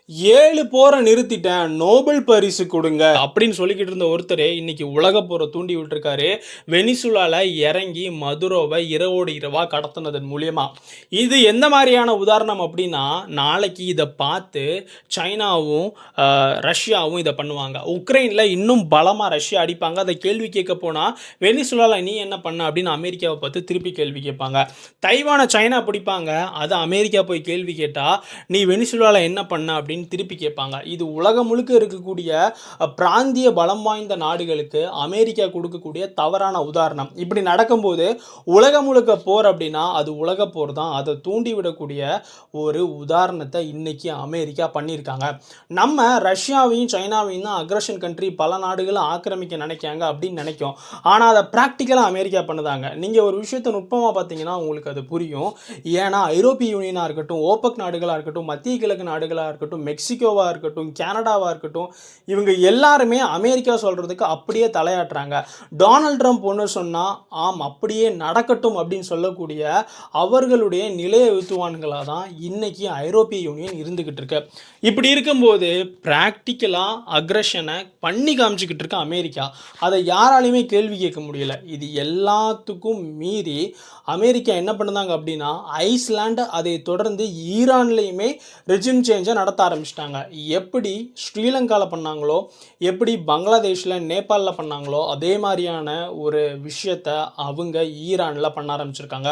7 போரை நிறுத்திட்டேன், நோபல் பரிசு கொடுங்க அப்படின்னு சொல்லிக்கிட்டு இருந்த ஒருத்தர் இன்னைக்கு உலக போரை தூண்டி விட்டுருக்காரு. வெனிசுலால இறங்கி மதுரோவை இரவோடு இரவா கடத்தினதன் மூலியமா. இது எந்த மாதிரியான உதாரணம் அப்படின்னா, நாளைக்கு இதை பார்த்து சைனாவும் ரஷ்யாவும் இதை பண்ணுவாங்க. உக்ரைனில் இன்னும் பலமாக ரஷ்யா அடிப்பாங்க. அதை கேள்வி கேட்க போனால் வெனிசுலாவில் நீ என்ன பண்ண அப்படின்னு அமெரிக்காவை பார்த்து திருப்பி கேள்வி கேட்பாங்க. தைவானை சைனா பிடிப்பாங்க, அதை அமெரிக்கா போய் கேள்வி கேட்டால் நீ வெனிசுலாவில் என்ன பண்ண அப்படின்னு திருப்பி கேட்பாங்க. இது உலகம் முழுக்க இருக்கக்கூடிய பிராந்திய பலம் வாய்ந்த நாடுகளுக்கு அமெரிக்கா கொடுக்கக்கூடிய தவறான உதாரணம். இப்படி நடக்கும்போது உலகம் முழுக்க போர் அப்படின்னா அது உலக போர் தான். அதை தூண்டிவிடக்கூடிய ஒரு உதாரணத்தை இன்னைக்கு அமெரிக்கா பண்ணியிருக்காங்க. நம்ம ரஷ்யாவையும் சைனாவையும் தான் அக்ரஷன் கண்ட்ரி, பல நாடுகளை ஆக்கிரமிக்க நினைக்காங்க அப்படின்னு நினைக்கும். ஆனால் அதை ப்ராக்டிக்கலாக அமெரிக்கா பண்ணுதாங்க. நீங்கள் ஒரு விஷயத்தை நுட்பமாக பார்த்தீங்கன்னா உங்களுக்கு அது புரியும். ஏன்னா ஐரோப்பிய யூனியனாக இருக்கட்டும், ஓபக் நாடுகளாக இருக்கட்டும், மத்திய கிழக்கு நாடுகளாக இருக்கட்டும், மெக்சிகோவாக இருக்கட்டும், கனடாவாக இருக்கட்டும், இவங்க எல்லாருமே அமெரிக்கா சொல்கிறதுக்கு அப்படியே தலையாட்டுறாங்க. டொனால்ட் ட்ரம்ப் ஒன்று சொன்னால் ஆம் அப்படியே நடக்கட்டும் அப்படின்னு சொல்லக்கூடிய அவர்களுடைய நிலைய வித்துவான்களாக தான் இன்னைக்கு ஐரோப்பிய யூனியன் இருந்துக்கிட்டு இருக்கு. இப்படி இருக்கும்போது ப்ராக்டிக்கலாக அக்ரஷனை பண்ணி காமிச்சிக்கிட்டு இருக்க அமெரிக்கா, அதை யாராலையுமே கேள்வி கேட்க முடியல. இது எல்லாத்துக்கும் மீறி அமெரிக்கா என்ன பண்ணுதாங்க அப்படின்னா, ஐஸ்லாண்டு அதை தொடர்ந்து ஈரான்லேயுமே ரெஜிம் சேஞ்சை நடத்த ஆரம்பிச்சிட்டாங்க. எப்படி ஸ்ரீலங்காவில் பண்ணாங்களோ, எப்படி பங்களாதேஷில், நேபாளில் பண்ணாங்களோ, அதே மாதிரியான ஒரு விஷயத்தை அவங்க ஈரானில் பண்ண ஆரம்பிச்சிருக்காங்க.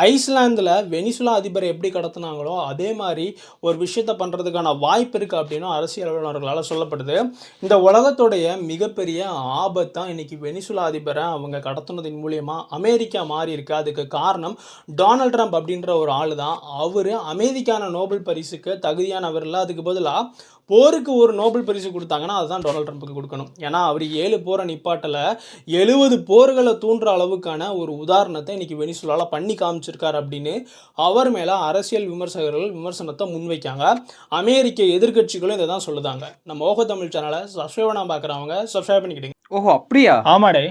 ஐஸ்லாந்தில் வெனிசுலா அதிபரை எப்படி கடத்தினாங்களோ அதே மாதிரி ஒரு விஷயத்தை பண்ணுறதுக்கான வாய்ப்பு இருக்குது அப்படின்னு அரசியல் வல்லுநர்களால் சொல்லப்படுது. இந்த உலகத்துடைய மிகப்பெரிய ஆபத்தான் இன்னைக்கு வெனிசுலா அதிபரை அவங்க கடத்தினதின் மூலியமாக அமெரிக்கா மாறி இருக்கு. அதுக்கு காரணம் டொனால்ட் ட்ரம்ப் அப்படின்ற ஒரு ஆள் தான். அவர் அமைதிக்கான நோபல் பரிசுக்கு தகுதியானவர் இல்லை. அதுக்கு பதிலாக போருக்கு ஒரு நோபல் பரிசு கொடுத்தாங்கன்னா அதுதான் டொனால்ட் ட்ரம்ப்புக்கு கொடுக்கணும். ஏன்னா அவர் 7 போரை நிப்பாட்டலை, 70 போர்களை தூண்டுற அளவுக்கான ஒரு உதாரணத்தை இன்னைக்கு வெனிசுலாவில் பண்ணி காமிச்சிருக்காரு அப்படின்னு அவர் மேலே அரசியல் விமர்சகர்கள் விமர்சனத்தை முன்வைக்காங்க. அமெரிக்க எதிர்கட்சிகளும் இதை தான் சொல்லுதாங்க. நம்ம ஓஹோ தமிழ் சேனலை சப்ஸ்கிரைப் பண்ணாம பார்க்குறவங்க சப்ஸ்கிரைப் பண்ணிக்கிடுங்க. ஓஹோ, அப்படியா? ஆமாடே.